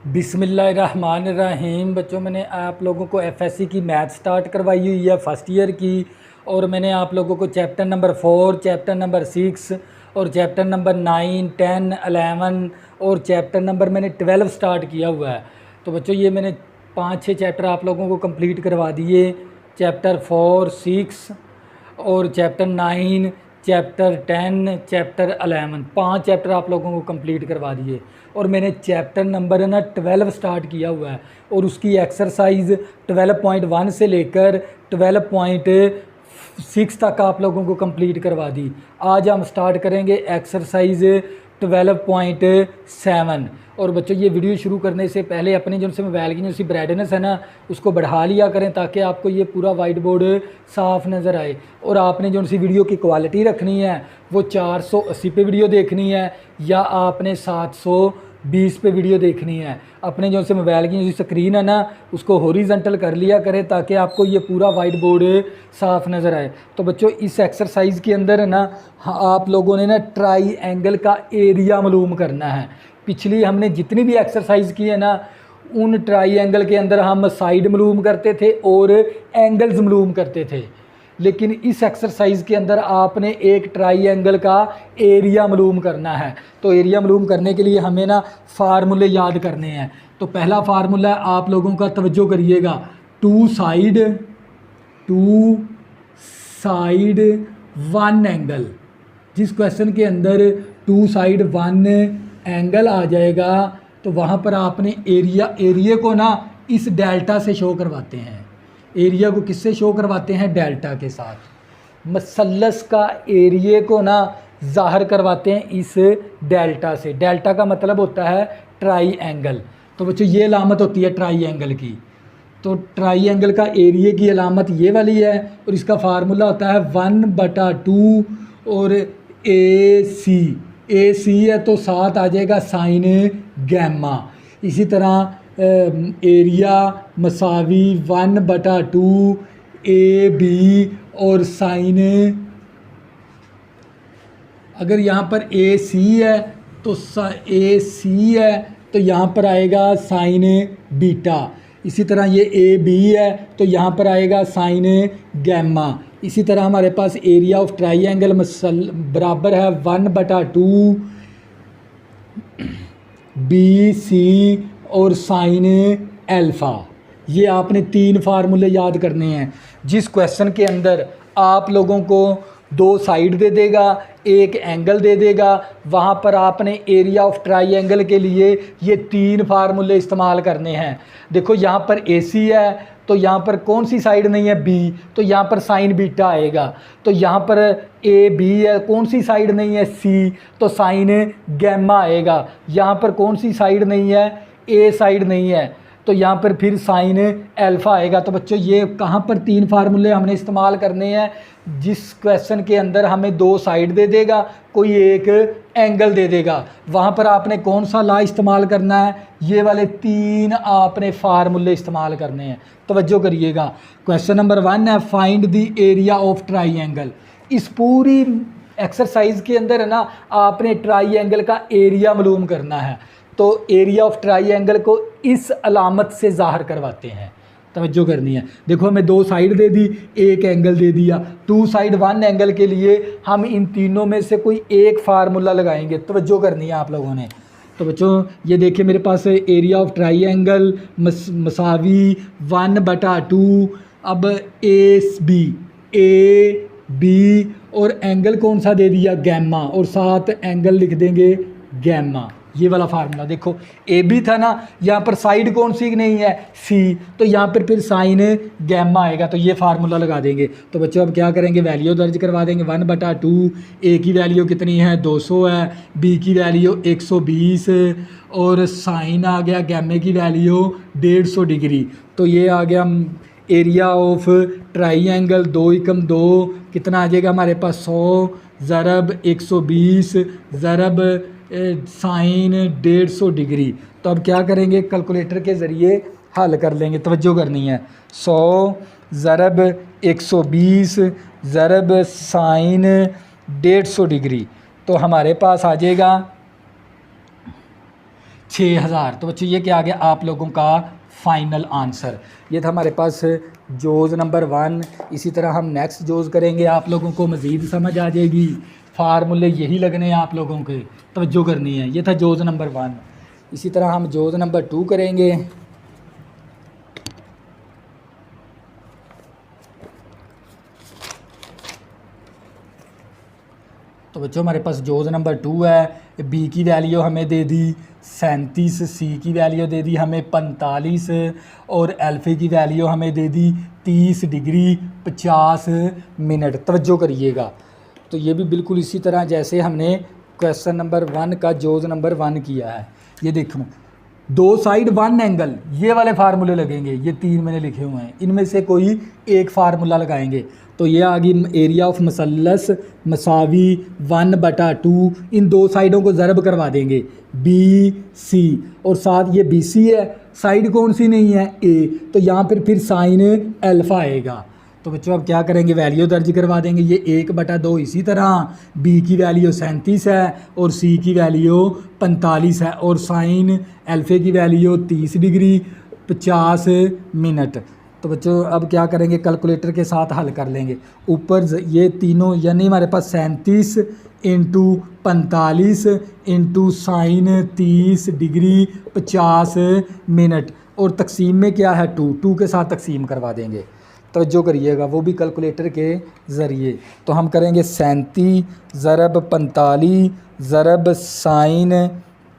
बिस्मिल्लाहिर्रहमानिर्रहीम। बच्चों, मैंने आप लोगों को एफएससी की मैथ स्टार्ट करवाई हुई है फर्स्ट ईयर की, और मैंने आप लोगों को चैप्टर नंबर 4, चैप्टर नंबर 6 और चैप्टर नंबर 9, 10, 11 और चैप्टर नंबर मैंने 12 स्टार्ट किया हुआ है। तो बच्चों, ये मैंने 5-6 चैप्टर आप लोगों को कंप्लीट करवा दिए। चैप्टर 4, 6 और चैप्टर 9, चैप्टर 10, चैप्टर 11, 5 चैप्टर आप लोगों को कंप्लीट करवा दिए। और मैंने चैप्टर नंबर 12 स्टार्ट किया हुआ है, और उसकी एक्सरसाइज 12.1 से लेकर 12.6 तक आप लोगों को कंप्लीट करवा दी। आज हम स्टार्ट करेंगे एक्सरसाइज 12.7। और बच्चों, ये वीडियो शुरू करने से पहले अपने जो से मोबाइल की जो सी ब्राइटनेस है ना, उसको बढ़ा लिया करें ताकि आपको ये पूरा वाइट बोर्ड साफ़ नज़र आए। और आपने जो सी वीडियो की क्वालिटी रखनी है वो 480 पे वीडियो देखनी है या आपने 720 पे वीडियो देखनी है। अपने जो से मोबाइल की जो स्क्रीन है ना, उसको हॉरिजॉन्टल कर लिया करें ताकि आपको ये पूरा वाइट बोर्ड साफ़ नज़र आए। तो बच्चों, इस एक्सरसाइज के अंदर है ना, आप लोगों ने ना ट्राई एंगल का एरिया मालूम करना है। पिछली हमने जितनी भी एक्सरसाइज की है ना, उन ट्राई एंगल के अंदर हम साइड मालूम करते थे और एंगल्स मालूम करते थे, लेकिन इस एक्सरसाइज के अंदर आपने एक ट्राई एंगल का एरिया मालूम करना है। तो एरिया मालूम करने के लिए हमें ना फार्मूले याद करने हैं। तो पहला फार्मूला आप लोगों का तवज्जो करिएगा, टू साइड वन एंगल। जिस क्वेश्चन के अंदर टू साइड वन एंगल आ जाएगा तो वहाँ पर आपने एरिया को ना इस डेल्टा से शो करवाते हैं। एरिया को किससे शो करवाते हैं? डेल्टा के साथ। मसलस का एरिया को ना ज़ाहिर करवाते हैं इस डेल्टा से। डेल्टा का मतलब होता है ट्राई एंगल। तो बच्चों, ये अलामत होती है ट्राई एंगल की। तो ट्राई एंगल का एरिया की अलामत ये वाली है, और इसका फार्मूला होता है 1/2 और ए सी है तो साथ आ जाएगा साइन गैमा। इसी तरह एरिया मसावी 1/2 ए बी और साइन, अगर यहाँ पर ए सी है तो यहाँ पर आएगा साइन बीटा। इसी तरह ये ए बी है तो यहाँ पर आएगा साइन गैमा। इसी तरह हमारे पास एरिया ऑफ ट्राई एंगल बराबर है 1/2 बी सी और साइन एल्फ़ा। ये आपने 3 फार्मूले याद करने हैं। जिस क्वेश्चन के अंदर आप लोगों को 2 साइड दे देगा, एक एंगल दे देगा, वहाँ पर आपने एरिया ऑफ ट्राई एंगल के लिए ये 3 फार्मूले इस्तेमाल करने हैं। देखो, यहाँ पर ए सी है तो यहाँ पर कौन सी साइड नहीं है? बी, तो यहाँ पर साइन बीटा आएगा। तो यहाँ पर ए बी है, कौन सी साइड नहीं है? सी, तो साइन गैमा आएगा। यहाँ पर कौन सी साइड नहीं है? ए साइड नहीं है, तो यहाँ पर फिर साइन एल्फ़ा आएगा। तो बच्चों, ये कहाँ पर 3 फार्मूले हमने इस्तेमाल करने हैं? जिस क्वेश्चन के अंदर हमें 2 साइड दे देगा, कोई एक एंगल दे देगा, वहाँ पर आपने कौन सा लॉ इस्तेमाल करना है? ये वाले 3 आपने फार्मूले इस्तेमाल करने हैं। तवज्जो करिएगा। क्वेश्चन नंबर 1 है find the area of try angle. इस पूरी एक्सरसाइज के अंदर है ना, आपने ट्राई एंगल का एरिया मालूम करना है। तो एरिया ऑफ ट्राई एंगल को इस अलामत से ज़ाहिर करवाते हैं। तवज्जो करनी है। देखो, हमें 2 साइड दे दी, एक एंगल दे दिया। 2 साइड 1 एंगल के लिए हम इन तीनों में से कोई एक फार्मूला लगाएंगे। तवज्जो करनी है आप लोगों ने। तो बच्चों, ये देखिए मेरे पास एरिया ऑफ ट्राई एंगल मसावी 1/2। अब ए बी और एंगल कौन सा दे दिया? गैमा, और साथ एंगल लिख देंगे गैमा। ये वाला फार्मूला देखो, ए बी था ना, यहाँ पर साइड कौन सी नहीं है? सी, तो यहाँ पर फिर साइन गैमा आएगा। तो ये फार्मूला लगा देंगे। तो बच्चों, अब क्या करेंगे? वैल्यू दर्ज करवा देंगे। 1/2, ए की वैल्यू कितनी है? 200 है, बी की वैल्यू 120 और साइन आ गया गैमे की वैल्यू 150 डिग्री। तो ये आ गया एरिया ऑफ ट्राई एंगल। 2 × 2 कितना आ जाएगा हमारे पास? 100 ज़रब 120 ज़रब साइन 150 डिग्री। तो अब क्या करेंगे? कैलकुलेटर के ज़रिए हल कर लेंगे। तवज्जो करनी है। 100 ज़रब 120 ज़रब साइन 150 डिग्री, तो हमारे पास आ जाएगा 6000। तो बच्चों ये क्या आ गया आप लोगों का फाइनल आंसर। ये था हमारे पास जोज़ नंबर 1। इसी तरह हम नेक्स्ट जोज़ करेंगे, आप लोगों को मज़ीद समझ आ जाएगी। फार्मूले यही लगने हैं आप लोगों के, तवज्जो करनी है। ये था जोज़ नंबर 1। इसी तरह हम जोज़ नंबर 2 करेंगे। तो बच्चों हमारे पास जोज़ नंबर 2 है। बी की वैल्यू हमें दे दी 37, सी की वैल्यू दे दी हमें 45 और अल्फ़े की वैल्यू हमें दे दी 30 डिग्री 50 मिनट। तवज्जो करिएगा। तो ये भी बिल्कुल इसी तरह जैसे हमने क्वेश्चन नंबर 1 का जोज़ नंबर 1 किया है। ये देखो, 2 साइड 1 एंगल, ये वाले फार्मूले लगेंगे। ये 3 मैंने लिखे हुए हैं, इनमें से कोई एक फार्मूला लगाएंगे। तो ये आ गई एरिया ऑफ मसल्लस मसावी 1/2। इन 2 साइडों को ज़रब करवा देंगे बी सी, और साथ ये बी सी है, साइड कौन सी नहीं है ए, तो यहाँ पर फिर साइन अल्फ़ा आएगा। तो बच्चों अब क्या करेंगे, वैल्यू दर्ज करवा देंगे। ये 1/2 इसी तरह, बी की वैल्यू 37 है और सी की वैल्यू 45 है और साइन अल्फ़े की वैल्यू 30 डिग्री 50 मिनट। तो बच्चों अब क्या करेंगे, कैलकुलेटर के साथ हल कर लेंगे। ऊपर ये तीनों यानी हमारे पास 37 into 45 into sine 30 degree 50 minute, और तकसीम में क्या है 2 के साथ तकसीम करवा देंगे। तवज्जो करिएगा, वो भी कैलकुलेटर के ज़रिए। तो हम करेंगे 37 ज़रब 45 ज़रब साइन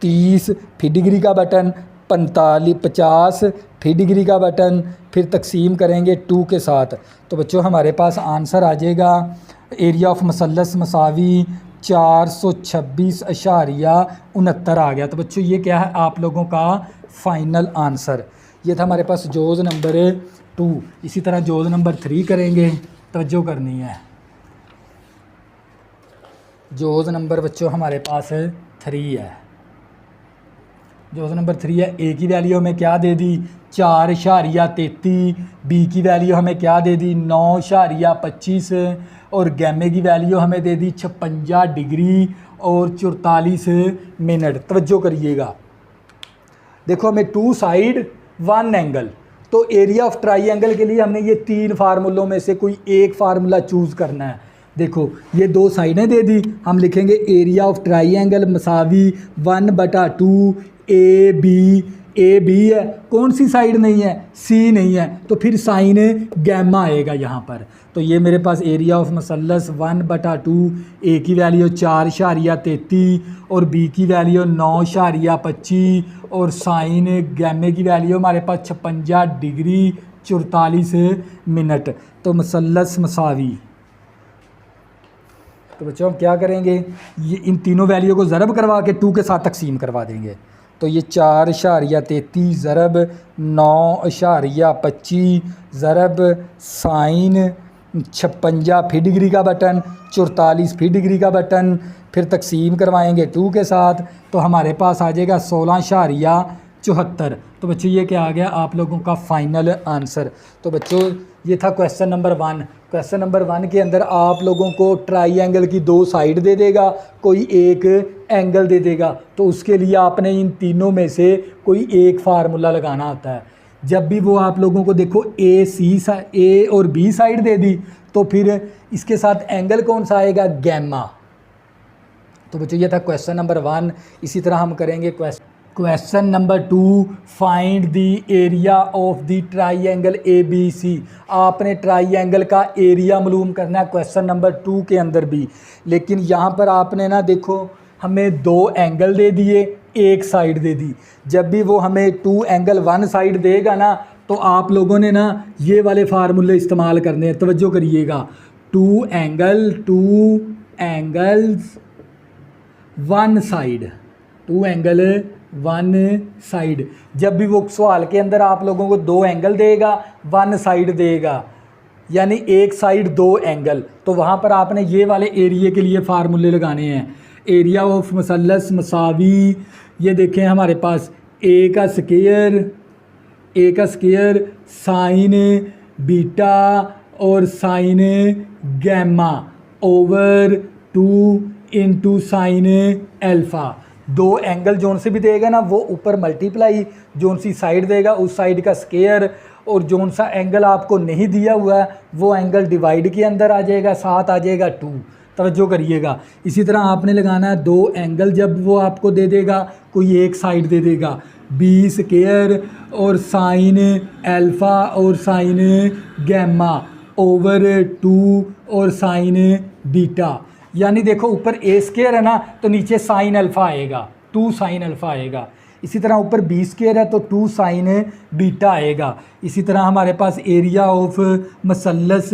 30 फिर डिग्री का बटन 50 फिर डिग्री का बटन, फिर तकसीम करेंगे 2 के साथ। तो बच्चों हमारे पास आंसर आ जाएगा एरिया ऑफ मसल्लस मसावी 426.69 आ गया। तो बच्चों ये क्या है आप लोगों का फाइनल आंसर। ये था हमारे पास जोज़ नंबर 2। इसी तरह जोज़ नंबर 3 करेंगे। तवज्जो करनी है। जोज़ नंबर बच्चों हमारे पास 3 है। जोज़ नंबर 3 है। ए की वैल्यू हमें क्या दे दी 4.33, बी की वैल्यू हमें क्या दे दी 9.25 और गैमे की वैल्यू हमें दे दी 56 डिग्री और 44 मिनट। तवज्जो करिएगा, देखो हमें 2 साइड 1 एंगल, तो एरिया ऑफ ट्राइंगल के लिए हमने ये 3 फार्मूलों में से कोई एक फार्मूला चूज़ करना है। देखो ये 2 साइडें दे दी, हम लिखेंगे एरिया ऑफ ट्राइंगल मसावी 1/2 ए बी है, कौन सी साइड नहीं है सी नहीं है, तो फिर साइन गैमा आएगा यहाँ पर। तो ये मेरे पास एरिया ऑफ मसल्लस 1/2, ए की वैल्यू 4.33 और बी की वैल्यू 9.25 और साइन गैमे की वैल्यू हमारे पास 56 डिग्री 44 मिनट। तो मसल्लस मसावी, तो बच्चों हम क्या करेंगे, ये इन तीनों वैल्यू को ज़रब करवा के 2 के साथ तकसीम करवा देंगे। तो ये 4.33 ज़रब 9.25 ज़रब साइन 56 फिर डिग्री का बटन 44 फिर डिग्री का बटन, फिर तकसीम करवाएंगे 2 के साथ, तो हमारे पास आ जाएगा 16.74। तो बच्चों ये क्या आ गया आप लोगों का फाइनल आंसर। तो बच्चों ये था क्वेश्चन नंबर 1। क्वेश्चन नंबर 1 के अंदर आप लोगों को ट्राइंगल की 2 साइड दे देगा, कोई एक एंगल दे देगा, तो उसके लिए आपने इन तीनों में से कोई एक फार्मूला लगाना होता है। जब भी वो आप लोगों को देखो ए और बी साइड दे दी, तो फिर इसके साथ एंगल कौन सा आएगा गैमा। तो बच्चों ये था क्वेश्चन नंबर 1। इसी तरह हम करेंगे question number 2, find the area of the triangle ABC। आपने ट्राइंगल का एरिया मालूम करना है क्वेश्चन नंबर 2 के अंदर भी, लेकिन यहाँ पर आपने ना देखो हमें 2 एंगल दे दिए, एक साइड दे दी। जब भी वो हमें 2 एंगल 1 साइड देगा ना, तो आप लोगों ने ना ये वाले फार्मूले इस्तेमाल करने हैं। तवज्जो करिएगा, 2 एंगल्स 1 साइड, 2 एंगल 1 साइड। जब भी वो सवाल के अंदर आप लोगों को 2 एंगल देगा, 1 साइड देगा, यानी एक साइड 2 एंगल, तो वहाँ पर आपने ये वाले एरिया के लिए फार्मूले लगाने हैं। एरिया ऑफ मसल्लस मसावी, ये देखें हमारे पास ए का स्क्वायर साइन बीटा और sine gamma over 2 into sine alpha. दो एंगल जोन से भी देगा ना वो ऊपर मल्टीप्लाई, जोन सी साइड देगा उस साइड का स्केयर, और जोन सा एंगल आपको नहीं दिया हुआ है वो एंगल डिवाइड के अंदर आ जाएगा, साथ आ जाएगा 2। तवज्जो करिएगा। इसी तरह आपने लगाना है दो एंगल, जब वो आपको दे देगा कोई एक साइड दे देगा, बी स्केयर और साइन अल्फ़ा और साइन गैमा ओवर 2 और साइन बीटा। यानी देखो ऊपर ए स्केयर है ना तो नीचे साइन अल्फ़ा आएगा, 2 साइन अल्फ़ा आएगा। इसी तरह ऊपर बी स्केयर है तो 2 साइन बीटा आएगा। इसी तरह हमारे पास एरिया ऑफ मसलस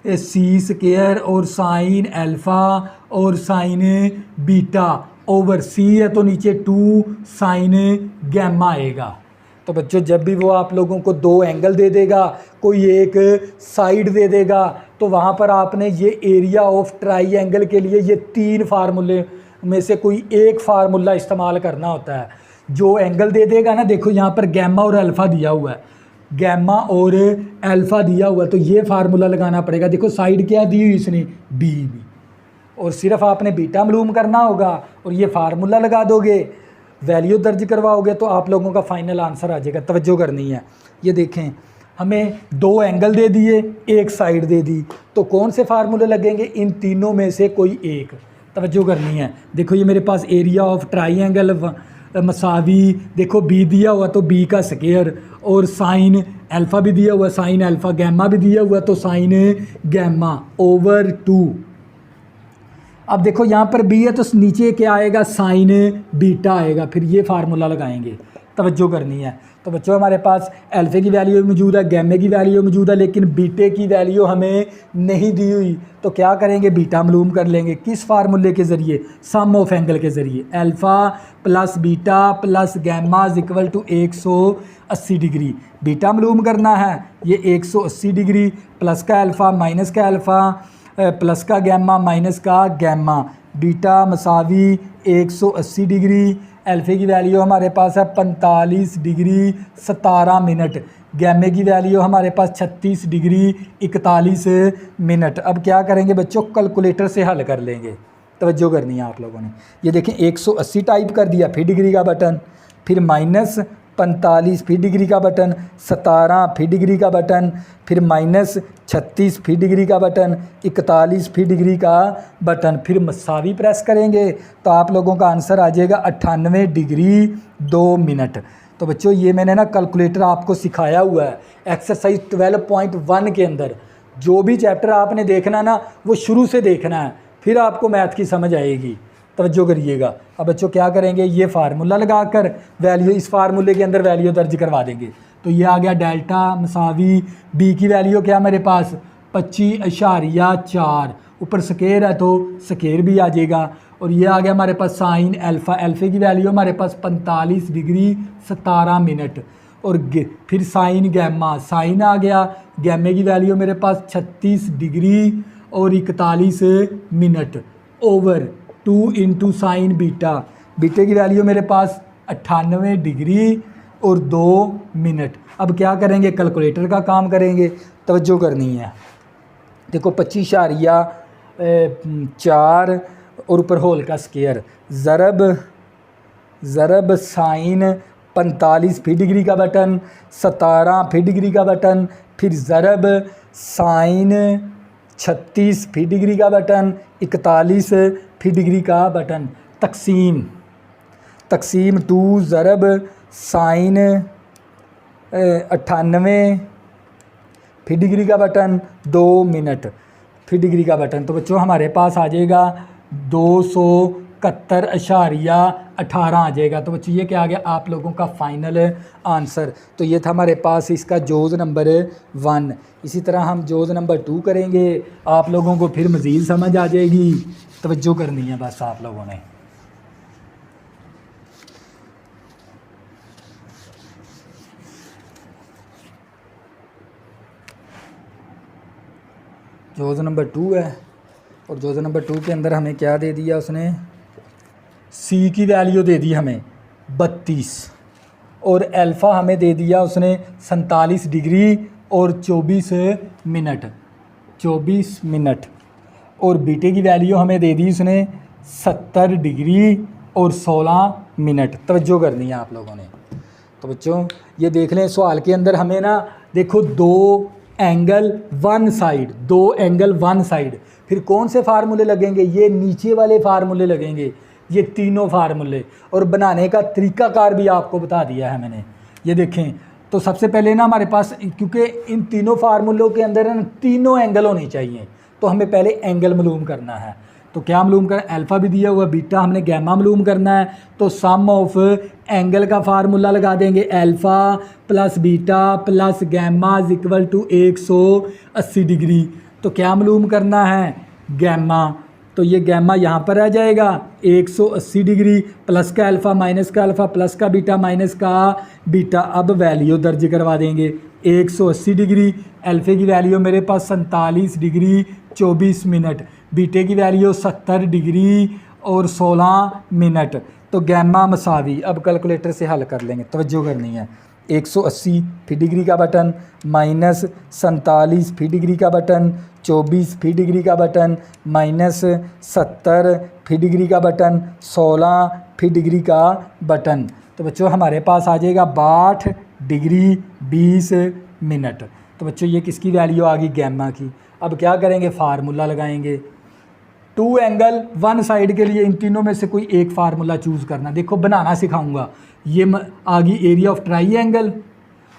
सी स्केयर और साइन अल्फ़ा और साइन बीटा ओवर सी है तो नीचे 2 साइन गैमा आएगा। तो बच्चों जब भी वो आप लोगों को दो एंगल दे देगा, कोई एक साइड दे देगा, तो वहाँ पर आपने ये एरिया ऑफ ट्राइंगल के लिए ये 3 फार्मूले में से कोई एक फार्मूला इस्तेमाल करना होता है। जो एंगल दे देगा ना, देखो यहाँ पर गैमा और अल्फ़ा दिया हुआ है, गैमा और अल्फ़ा दिया हुआ है, तो ये फार्मूला लगाना पड़ेगा। देखो साइड क्या दी हुई इसने, बी, और सिर्फ आपने बीटा मालूम करना होगा और ये फार्मूला लगा दोगे, वैल्यू दर्ज करवाओगे तो आप लोगों का फाइनल आंसर आ जाएगा। तवज्जो करनी है। ये देखें हमें दो एंगल दे दिए, एक साइड दे दी, तो कौन से फार्मूले लगेंगे, इन तीनों में से कोई एक। तवज्जो करनी है। देखो ये मेरे पास एरिया ऑफ ट्राइंगल मसावी, देखो बी दिया हुआ तो बी का स्केयर, और साइन अल्फ़ा भी दिया हुआ, साइन अल्फ़ा, गैमा भी दिया हुआ तो साइन गैमा ओवर 2। अब देखो यहाँ पर बी है तो नीचे क्या आएगा, साइन बीटा आएगा, फिर ये फार्मूला लगाएंगे। तवज्जो करनी है। तो बच्चों हमारे पास अल्फ़े की वैल्यू मौजूद है, गैमे की वैल्यू मौजूद है, लेकिन बीटे की वैल्यू हमें नहीं दी हुई, तो क्या करेंगे, बीटा मालूम कर लेंगे। किस फार्मूले के ज़रिए, सम ऑफ एंगल के ज़रिए। Alpha plus beta plus gamma is equal to 180 degree. Beta मालूम करना है, ये 180 डिग्री, प्लस का अल्फ़ा माइनस का अल्फ़ा प्लस का गैमा माइनस का गैमा, बीटा मसावी 180 डिग्री। अल्फ़े की वैल्यू हमारे पास है 45 डिग्री 17 मिनट, गैमे की वैल्यू हमारे पास 36 डिग्री 41 मिनट। अब क्या करेंगे बच्चों, कैलकुलेटर से हल कर लेंगे। तवज्जो करनी है आप लोगों ने। ये देखें 180 टाइप कर दिया, फिर डिग्री का बटन, फिर माइनस 45 फिर डिग्री का बटन, 17 फिर डिग्री का बटन, फिर माइनस 36 फिर डिग्री का बटन, 41 फिर डिग्री का बटन, फिर मसावी प्रेस करेंगे तो आप लोगों का आंसर आ जाएगा 98 डिग्री 2 मिनट। तो बच्चों ये मैंने ना कैलकुलेटर आपको सिखाया हुआ है एक्सरसाइज 12.1 के अंदर। जो भी चैप्टर आपने देखना ना वो शुरू से देखना है, फिर आपको मैथ की समझ आएगी। तवज्जो करिएगा। अब बच्चों क्या करेंगे, ये फार्मूला लगाकर वैल्यू, इस फार्मूले के अंदर वैल्यू दर्ज करवा देंगे। तो ये आ गया डेल्टा मसावी, बी की वैल्यू क्या मेरे पास 25.4, ऊपर स्केयर है तो स्केयर भी आ जाएगा, और ये आ गया हमारे पास साइन अल्फ़ा, अल्फ़े की वैल्यू हमारे पास 45 डिग्री 17 मिनट, और फिर साइन गैमा, साइन आ गया, गैमे की वैल्यू मेरे पास 36 डिग्री और 41 minute over 2 into sine beta, बीटे की वैल्यू मेरे पास 98 डिग्री और 2 मिनट। अब क्या करेंगे, कैलकुलेटर का काम करेंगे। तवज्जो करनी है। देखो 25.4 और ऊपर होल का स्केयर, ज़रब साइन 45 फिर डिग्री का बटन, 17 फिर डिग्री का बटन, फिर ज़रब साइन 36 फिर डिग्री का बटन, 41 फिर डिग्री का बटन, तकसीम 2 ज़रब साइन 98 फिर डिग्री का बटन 2 मिनट फिर डिग्री का बटन। तो बच्चों हमारे पास आ जाएगा 271.18 आ जाएगा। तो बच्चों ये क्या आ गया आप लोगों का फाइनल आंसर। तो ये था हमारे पास इसका जोज़ नंबर 1। इसी तरह हम जोज़ नंबर 2 करेंगे, आप लोगों को फिर मज़ीद समझ आ जाएगी। तवज्जो करनी है बस आप लोगों ने। जोज़ नंबर 2 है, और जोज़ नंबर 2 के अंदर हमें क्या दे दिया उसने, सी की वैल्यू दे दी हमें 32, और अल्फ़ा हमें दे दिया उसने 47 डिग्री और 24 मिनट, और बीटे की वैल्यू हमें दे दी उसने 70 डिग्री और 16 मिनट। तवज्जो करनी है आप लोगों ने। तो बच्चों ये देख लें सवाल के अंदर हमें ना देखो 2 एंगल 1 साइड, 2 एंगल 1 साइड, फिर कौन से फार्मूले लगेंगे, ये नीचे वाले फार्मूले लगेंगे, ये तीनों फार्मूले। और बनाने का तरीकाकार भी आपको बता दिया है मैंने। ये देखें तो सबसे पहले ना हमारे पास, क्योंकि इन तीनों फार्मूलों के अंदर ना तीनों एंगल होने चाहिए, तो हमें पहले एंगल मालूम करना है। तो क्या मालूम करना, अल्फ़ा भी दिया हुआ, बीटा, हमने गैमा मालूम करना है। तो सम ऑफ एंगल का फार्मूला लगा देंगे, alpha plus beta plus gamma is equal to 180 degree. तो क्या मालूम करना है, गैमा। तो ये गैमा यहाँ पर आ जाएगा 180 डिग्री, प्लस का अल्फ़ा माइनस का अल्फ़ा प्लस का बीटा माइनस का बीटा। अब वैल्यू दर्ज करवा देंगे 180 डिग्री, अल्फ़े की वैल्यू मेरे पास 47 डिग्री 24 मिनट, बीटे की वैल्यू 70 डिग्री और 16 मिनट। तो गैमा मसावी, अब कैलकुलेटर से हल कर लेंगे, तवज्जो करनी है। 180 फी डिग्री का बटन माइनस 47 फी डिग्री का बटन, 24 फी डिग्री का बटन माइनस 70 फी डिग्री का बटन, 16 फी डिग्री का बटन। तो बच्चों हमारे पास आ जाएगा 62 डिग्री 20 मिनट। तो बच्चों ये किसकी वैल्यू आ गई, गैमा की। अब क्या करेंगे, फार्मूला लगाएंगे। 2 एंगल 1 साइड के लिए इन तीनों में से कोई एक फार्मूला चूज़ करना। देखो बनाना सिखाऊंगा। ये आ गई एरिया ऑफ ट्राइंगल।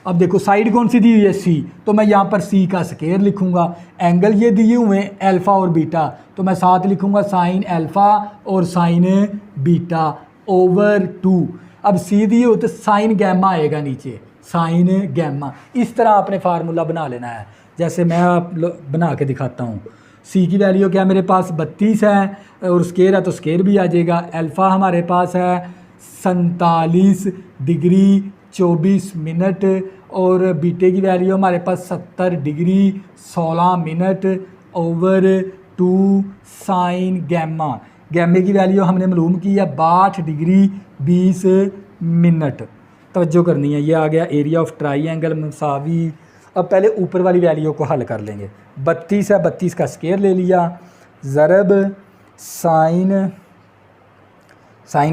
अब देखो साइड कौन सी दी हुई है, सी, तो मैं यहाँ पर सी का स्क्वायर लिखूंगा। एंगल ये दिए हुए हैं अल्फ़ा और बीटा, तो मैं साथ लिखूंगा साइन अल्फ़ा और साइन बीटा ओवर 2। अब सी दिए हो तो साइन गैमा आएगा नीचे, साइन गैमा। इस तरह आपने फार्मूला बना लेना है, जैसे मैं आप बना के दिखाता हूँ। सी की वैल्यू क्या मेरे पास 32 है, और स्क्वायर है तो स्क्वायर भी आ जाएगा। अल्फ़ा हमारे पास है 47 डिग्री 24 मिनट, और बीटे की वैल्यू हमारे पास 70 degree 16 minute over 2 sine gamma. गैमे की वैल्यू हमने मालूम की है 62 डिग्री 20 मिनट। तवज्जो करनी है। ये आ गया एरिया ऑफ ट्राइंगल मसावी। अब पहले ऊपर वाली वैल्यू को हल कर लेंगे। 32 है, 32 का स्क्वायर ले लिया, ज़रब साइन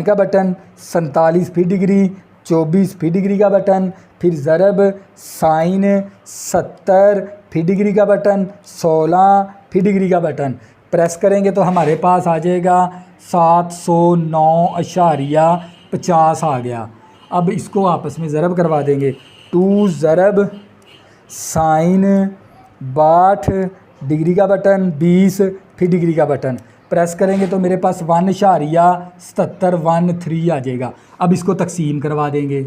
का बटन 47 फी डिग्री 24 फी डिग्री का बटन, फिर ज़रब साइन 70 फी डिग्री का बटन 16 फी डिग्री का बटन। प्रेस करेंगे तो हमारे पास आ जाएगा 709.50 आ गया। अब इसको आपस में ज़रब करवा देंगे। 2 ज़रब साइन 62 डिग्री का बटन 20 फी डिग्री का बटन। प्रेस करेंगे तो मेरे पास 1.7713 आ जाएगा। अब इसको तकसीम करवा देंगे।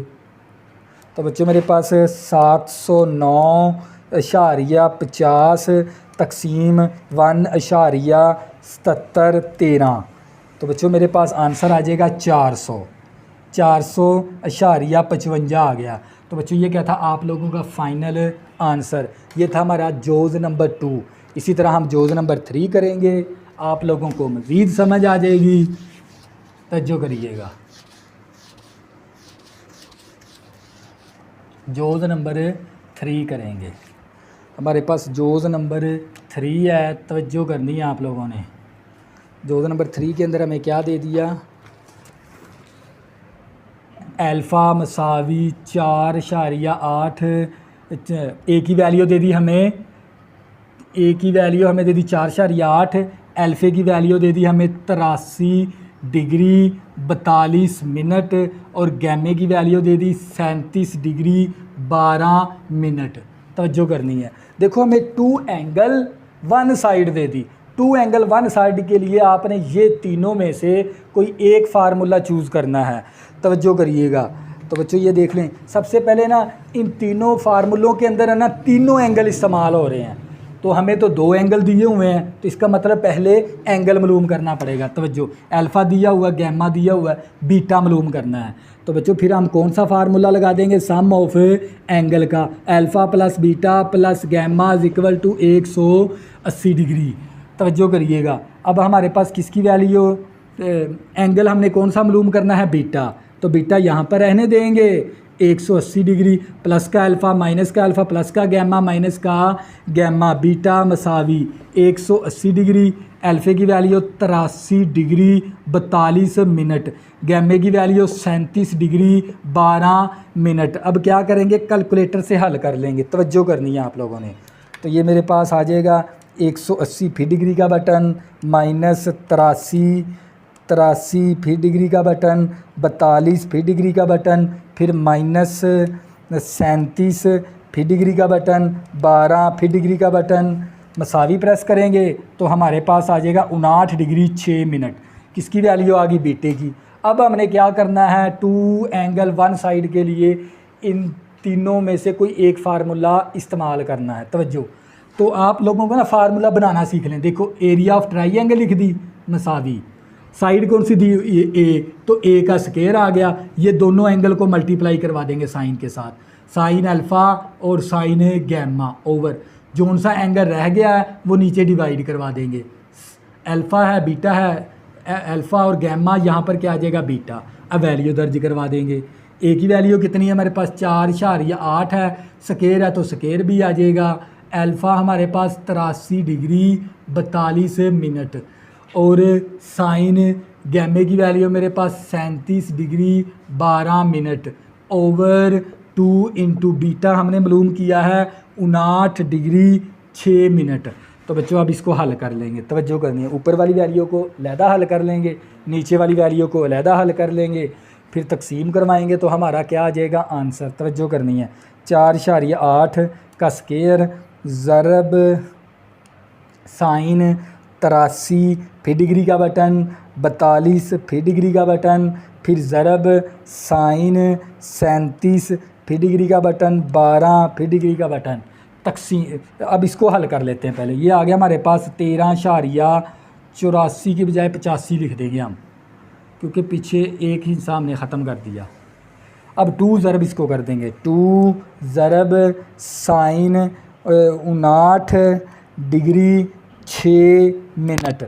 तो बच्चों मेरे पास 709.50 तकसीम 1.7713। तो बच्चों मेरे पास आंसर आ जाएगा 400.55 आ गया। तो बच्चों ये क्या था आप लोगों का फाइनल आंसर। ये था हमारा जोज़ नंबर 2। इसी तरह हम जोज़ नंबर 3 करेंगे, आप लोगों को मज़ीद समझ आ जाएगी। तवज्जो करिएगा। जोज़ नंबर 3 करेंगे। हमारे पास जोज़ नंबर 3 है, तवज्जो करनी है आप लोगों ने। जोज़ नंबर 3 के अंदर हमें क्या दे दिया, अल्फ़ा मसावी 4.8, ए की वैल्यू दे दी हमें, ए की वैल्यू हमें दे दी 4.8, अल्फ़े की वैल्यू दे दी हमें 83 डिग्री 42 मिनट, और गैमे की वैल्यू दे दी 37 डिग्री 12 मिनट। तवज्जो करनी है। देखो हमें 2 एंगल 1 साइड दे दी। 2 एंगल 1 साइड के लिए आपने ये तीनों में से कोई एक फार्मूला चूज़ करना है। तवज्जो करिएगा। तो बच्चों ये देख लें, सबसे पहले ना इन तीनों फार्मूलों के अंदर है ना तीनों एंगल इस्तेमाल हो रहे हैं। तो हमें तो 2 एंगल दिए हुए हैं, तो इसका मतलब पहले एंगल मालूम करना पड़ेगा। तवज्जो, अल्फ़ा दिया हुआ, गैमा दिया हुआ, बीटा मालूम करना है। तो बच्चों फिर हम कौन सा फार्मूला लगा देंगे, सम ऑफ एंगल का, alpha plus beta plus gamma is equal to 180 degree. तवज्जो करिएगा। अब हमारे पास किसकी वैल्यू, एंगल हमने कौन सा मालूम करना है, बीटा। तो बीटा यहाँ पर रहने देंगे 180 डिग्री, प्लस का अल्फ़ा माइनस का अल्फ़ा प्लस का गैमा माइनस का गैमा, बीटा मसावी 180 डिग्री अल्फ़े की वैल्यू 83 डिग्री 42 मिनट, गैमे की वैल्यू 37 डिग्री 12 मिनट। अब क्या करेंगे, कैलकुलेटर से हल कर लेंगे, तवज्जो करनी है आप लोगों ने। तो ये मेरे पास आ जाएगा 180 फी डिग्री का बटन माइनस 83 फी डिग्री का बटन 42 फी डिग्री का बटन फिर माइनस 37 फी डिग्री का बटन 12 फी डिग्री का बटन मसावी प्रेस करेंगे तो हमारे पास आ जाएगा 59 डिग्री 6 मिनट। किसकी वैल्यू आ गई, बीटे की। अब हमने क्या करना है, 2 एंगल 1 साइड के लिए इन तीनों में से कोई एक फार्मूला इस्तेमाल करना है। तवज्जो, तो आप लोगों को ना फार्मूला बनाना सीख लें। देखो एरिया ऑफ ट्राइंगल लिख दी मसावी, साइड कौन सी दी, ए, तो ए का स्क्वायर आ गया। ये दोनों एंगल को मल्टीप्लाई करवा देंगे साइन के साथ, साइन अल्फ़ा और साइन गैमा ओवर जोन सा एंगल रह गया है वो नीचे डिवाइड करवा देंगे। अल्फ़ा है बीटा है, अल्फ़ा और गैमा, यहाँ पर क्या आ जाएगा बीटा। अब वैल्यू दर्ज करवा देंगे। ए की वैल्यू कितनी है हमारे पास 4.8 है, स्क्वायर है तो स्क्वायर भी आ जाएगा। अल्फ़ा हमारे पास 83 डिग्री 42 मिनट और साइन गैमे की वैल्यू मेरे पास 37 degree 12 minute over 2 into beta हमने मालूम किया है 59 डिग्री 6 मिनट। तो बच्चों अब इसको हल कर लेंगे, तवज्जो करनी है। ऊपर वाली वैल्यू को अलहदा हल कर लेंगे, नीचे वाली वैल्यू को अलहदा हल कर लेंगे, फिर तकसीम करवाएंगे तो हमारा क्या आ जाएगा आंसर। तवज्जो करनी है, 4.8 का स्क्वायर ज़रब साइन 83 फी डिग्री का बटन 42 फी डिग्री का बटन फिर ज़रब साइन 37 फी डिग्री का बटन 12 फी डिग्री का बटन तकसीम। अब इसको हल कर लेते हैं। पहले ये आ गया हमारे पास 13.84 की बजाय 85 लिख देंगे हम, क्योंकि पीछे एक ही सामने ख़त्म कर दिया। अब 2 ज़रब इसको कर देंगे, 2 ज़रब साइन 59 डिग्री 6 मिनट,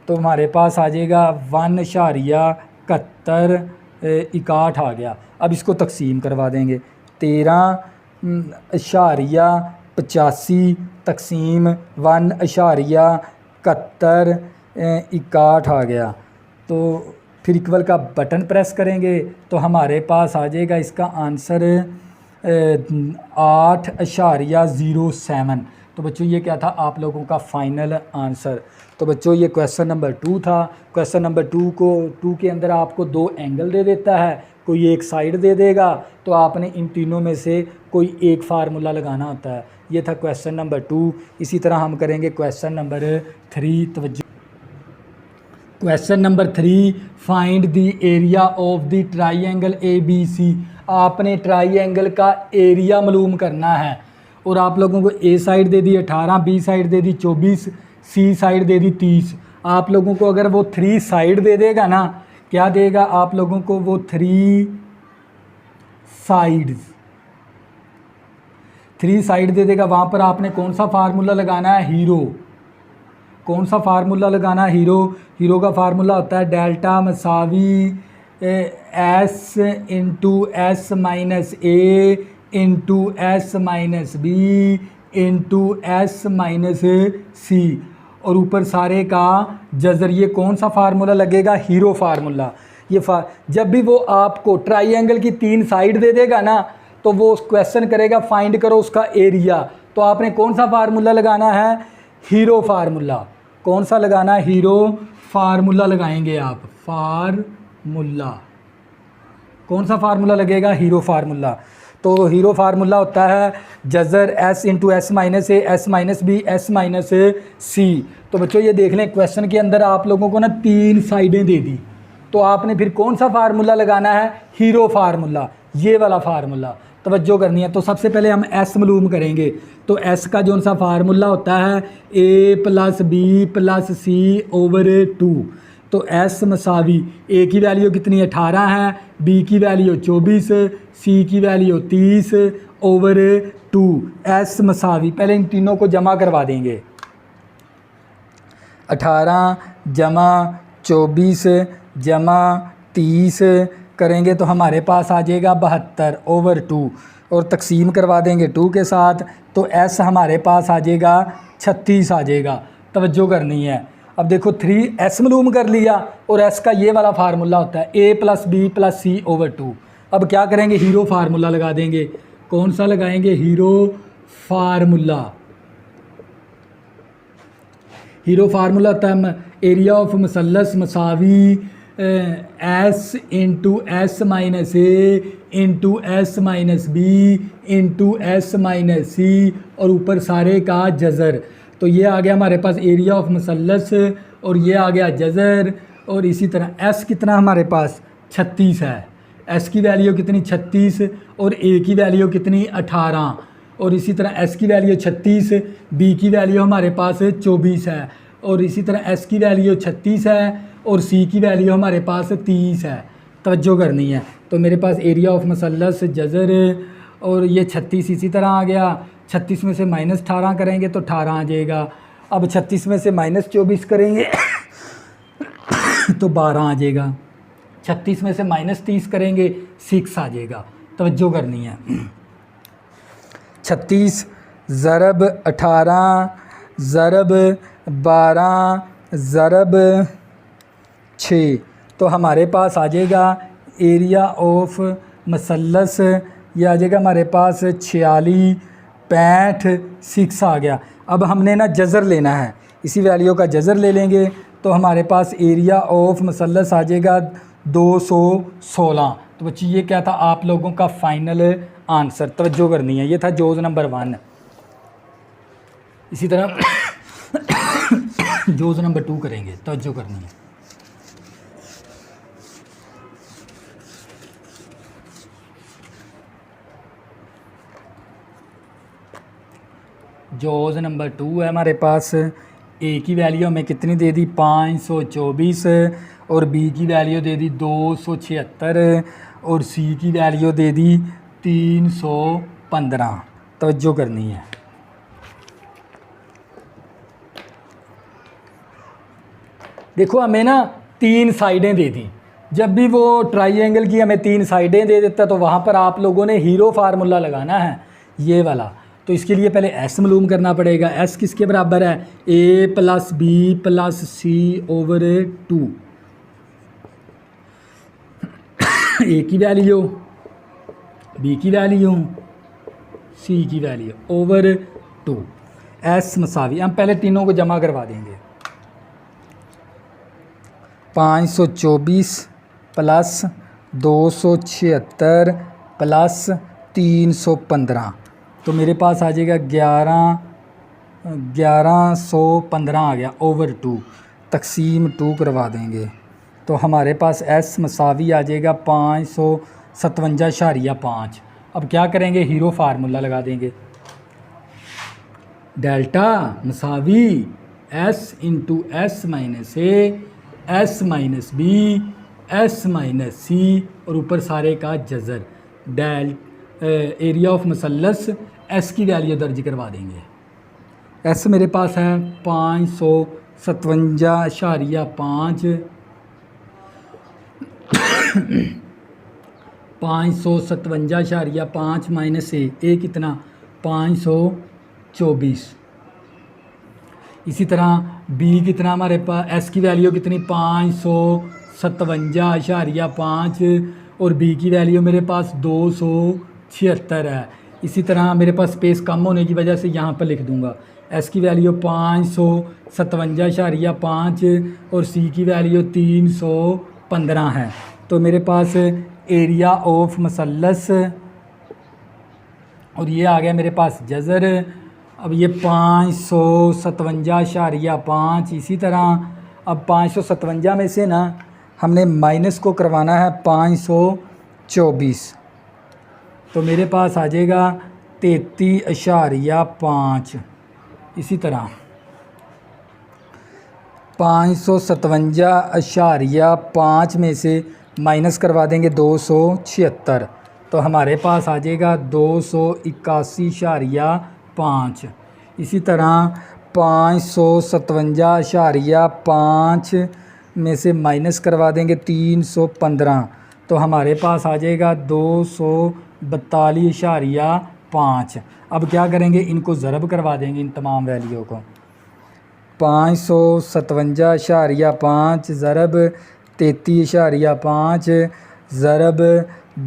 तो हमारे पास आ जाएगा 1.71 आ गया। अब इसको तकसीम करवा देंगे, 13.85 तकसीम 1.71 आ गया। तो फिर इक्वल का बटन प्रेस करेंगे तो हमारे पास आ जाएगा इसका आंसर 8.07। तो बच्चों ये क्या था आप लोगों का फाइनल आंसर। तो बच्चों ये क्वेश्चन नंबर 2 था। क्वेश्चन नंबर 2 के अंदर आपको 2 एंगल दे देता है, कोई एक साइड दे देगा, तो आपने इन तीनों में से कोई एक फार्मूला लगाना होता है। ये था क्वेश्चन नंबर 2। इसी तरह हम करेंगे क्वेश्चन नंबर 3। तवज्जो, question number 3, find the area of the triangle ABC। आपने ट्राइंगल का एरिया मालूम करना है और आप लोगों को ए साइड दे दी 18, बी साइड दे दी 24, सी साइड दे दी 30। आप लोगों को अगर वो 3 साइड दे देगा ना, क्या देगा आप लोगों को वो 3 साइड दे देगा। वहाँ पर आपने कौन सा फार्मूला लगाना है, हीरो। कौन सा फार्मूला लगाना है, हीरो का फार्मूला होता है डेल्टा मसावी S into S minus A into S minus B into S minus C और ऊपर सारे का जज़र। ये कौन सा फार्मूला लगेगा, हीरो फार्मूला। ये जब भी वो आपको ट्राइंगल की 3 साइड दे देगा ना, तो वो क्वेश्चन करेगा फाइंड करो उसका एरिया। तो आपने कौन सा फार्मूला लगाना है, हीरो फार्मूला। कौन सा लगाना है, हीरो फार्मूला लगाएंगे आप। फार्मूला कौन सा फार्मूला लगेगा, हीरो फार्मूला। तो हीरो फार्मूला होता है जज़र S into S minus A S minus B S minus C। तो बच्चों ये देख लें क्वेश्चन के अंदर आप लोगों को ना 3 साइडें दे दी, तो आपने फिर कौन सा फार्मूला लगाना है, हीरो फार्मूला, ये वाला फार्मूला। तवज्जो करनी है। तो सबसे पहले हम S मालूम करेंगे। तो S का जो सा फार्मूला होता है A plus B plus C over 2। तो S मसावी A की वैल्यू कितनी 18 है, B की वैल्यू 24, C की वैल्यू 30 ओवर 2। S मसावी, पहले इन तीनों को जमा करवा देंगे। 18 जमा 24 जमा 30 करेंगे तो हमारे पास आ जाएगा 72 ओवर 2 और तकसीम करवा देंगे 2 के साथ। तो S हमारे पास आ जाएगा 36 आ जाएगा। तवज्जो करनी है। अब देखो 3s मालूम कर लिया और s का ये वाला फार्मूला होता है a+b+c/2। अब क्या करेंगे, हीरो फार्मूला लगा देंगे। कौन सा लगाएंगे, हीरो फार्मूला। हीरो फार्मूला होता है एरिया ऑफ मसलस मसावी S into S minus A into S minus B into S minus C और ऊपर सारे का जज़र। तो ये आ गया हमारे पास एरिया ऑफ मसलस और ये आ गया जज़र। और इसी तरह एस कितना हमारे पास 36 है, एस की वैल्यू कितनी 36 और ए की वैल्यू कितनी 18 और इसी तरह एस की वैल्यू 36, बी की वैल्यू हमारे पास 24 है और इसी तरह एस की वैल्यू 36 है और सी की वैल्यू हमारे पास 30 है। तवज्जो करनी है। तो मेरे पास एरिया ऑफ मसलस जज़र और ये 36 इसी तरह आ गया। 36 में से -18 करेंगे तो 18 आ जाएगा। अब 36 में से -24 करेंगे तो 12 आ जाएगा। 36 में से -30 करेंगे 6 आ जाएगा। तवज्जो करनी है। 36 ज़रब 18 ज़रब 12 ज़रब 6 तो हमारे पास आ जाएगा एरिया ऑफ मसलस, ये आ जाएगा हमारे पास 46 65 6 आ गया। अब हमने ना जज़र लेना है, इसी वैल्यू का जज़र ले लेंगे तो हमारे पास एरिया ऑफ मसलस आ जाएगा 216। तो बच्ची ये क्या था आप लोगों का फाइनल आंसर। तवज्जो करनी है, ये था जोज़ नंबर 1। इसी तरह जोज़ नंबर 2 करेंगे। तवज्जो करनी है। जोज़ नंबर 2 है हमारे पास। ए की वैल्यू हमें कितनी दे दी 524 और बी की वैल्यू दे दी 276 और सी की वैल्यू दे दी 315। तवज्जो करनी है। देखो हमें ना 3 साइडें दे दी। जब भी वो ट्राइंगल की हमें 3 साइडें दे देता तो वहाँ पर आप लोगों ने हीरो फार्मूला लगाना है, ये वाला। तो इसके लिए पहले एस मालूम करना पड़ेगा। एस किसके बराबर है, a+b+c/2। ए की वैल्यू, बी की वैल्यू, सी की वैल्यू ओवर 2। एस मसावी, हम पहले तीनों को जमा करवा देंगे। 524 प्लस 276 प्लस 315 तो मेरे पास आ जाएगा 1115 आ गया ओवर 2। तकसीम 2 करवा देंगे तो हमारे पास एस मसावी आ जाएगा 557.5। अब क्या करेंगे, हीरो फार्मूला लगा देंगे। डेल्टा मसावी S into S minus A S minus B S minus C और ऊपर सारे का जज़र। एरिया ऑफ मसलस एस की वैल्यू दर्ज करवा देंगे। एस मेरे पास है 557.5 557.5 माइनस ए कितना 524। इसी तरह बी कितना हमारे पास, एस की वैल्यू कितनी 557.5 और बी की वैल्यू मेरे पास 276 है। इसी तरह मेरे पास स्पेस कम होने की वजह से यहाँ पर लिख दूँगा एस की वैल्यू 557.5 और सी की वैल्यू 315 है। तो मेरे पास एरिया ऑफ मसलस और ये आ गया मेरे पास जज़र। अब ये 557.5। इसी तरह अब 557 में से ना हमने माइनस को करवाना है 524 तो मेरे पास आ जाएगा 33.5। इसी तरह 557.5 में से माइनस करवा देंगे 276 तो हमारे पास आ जाएगा 281.5। इसी तरह 557.5 में से माइनस करवा देंगे 315 तो हमारे पास आ जाएगा 242.5। अब क्या करेंगे, इनको ज़रब करवा देंगे इन तमाम वैल्यू को। 557.5 ज़रब 33.5 ज़रब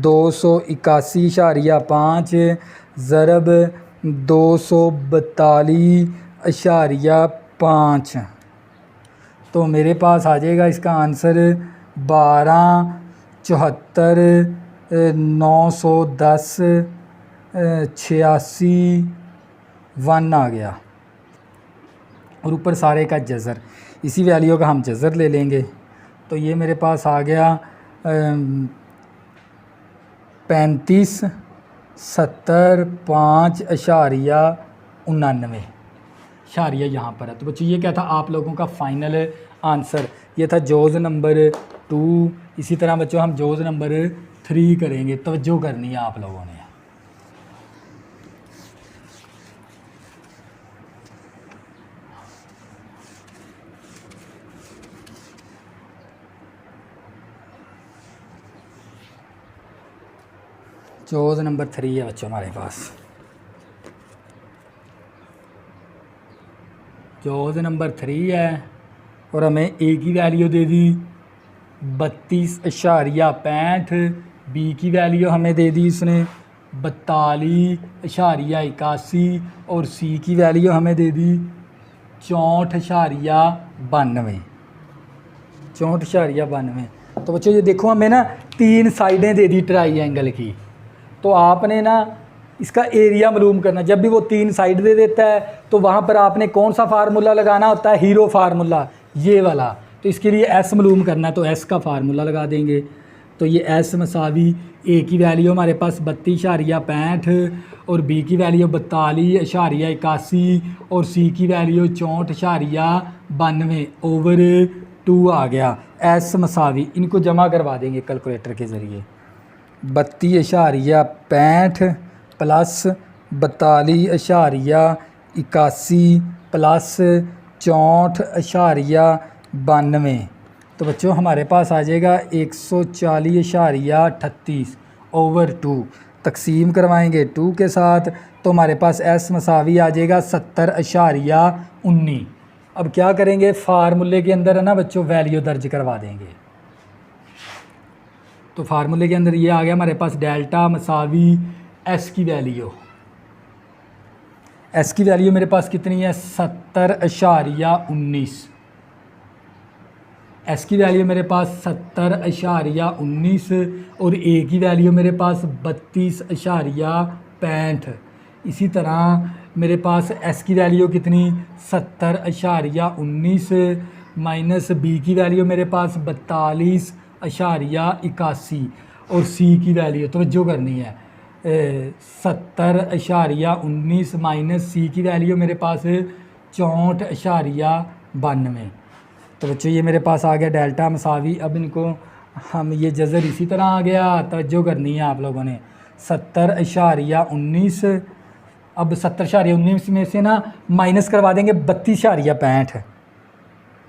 281.5 ज़रब 242.5। तो मेरे पास आ जाएगा इसका आंसर 12, 74, 910, 86 1 आ गया। और ऊपर सारे का जज़र, इसी वैल्यू का हम जज़र ले लेंगे। तो ये मेरे पास आ गया 35, 70, 5.99 इशारिया यहाँ पर है। तो बच्चों ये क्या था आप लोगों का फाइनल आंसर, ये था जोज़ नंबर 2। इसी तरह बच्चों हम जोज़ नंबर 3 करेंगे, तवज्जो करनी है आप लोगों ने। जोज़ नंबर 3 है बच्चों हमारे पास। जोज़ नंबर 3 है और हमें ए की वैल्यू दे दी 32.65, बी की वैल्यू हमें दे दी इसने 42.81 और सी की वैल्यू हमें दे दी 64.92। 64.92। तो बच्चों ये देखो हमें ना 3 साइडें दे दी ट्राइंगल की, तो आपने ना इसका एरिया मालूम करना। जब भी वो 3 साइड दे देता है तो वहाँ पर आपने कौन सा फार्मूला लगाना होता है, हीरो फार्मूला, ये वाला। तो इसके लिए एस मालूम करना है, तो एस का फार्मूला लगा देंगे। तो ये एस मसावी ए की वैल्यू हमारे पास 32.65 और बी की वैल्यू 42.81 और सी की वैल्यू 64.92 ओवर 2 आ गया। एस मसावी, इनको जमा करवा देंगे कैलकुलेटर के ज़रिए। 32.65 प्लस 42.81 प्लस 64.92। तो बच्चों हमारे पास आ जाएगा 140.38 ओवर 2। तकसीम करवाएंगे 2 के साथ, तो हमारे पास एस मसावी आ जाएगा 70.19। अब क्या करेंगे, फार्मूले के अंदर है ना बच्चों वैल्यू दर्ज करवा देंगे। तो फार्मूले के अंदर ये आ गया हमारे पास डेल्टा मसावी एस की वैल्यू। एस की वैल्यू मेरे पास कितनी है 70.19। एस की वैल्यू मेरे पास 70.19 और ए की वैल्यू मेरे पास 32.65। इसी तरह मेरे पास एस की वैल्यू कितनी 70.19 माइनस बी की वैल्यू मेरे पास 42.81 और सी की वैल्यू तवज्जो करनी है 70.19 माइनस सी की वैल्यू मेरे पास 64.92। तो बच्चों ये मेरे पास आ गया डेल्टा मसावी। अब इनको हम ये जज़र इसी तरह आ गया, तवज्जो करनी है आप लोगों ने 70.19। अब 70.19 में से ना माइनस करवा देंगे 32.65,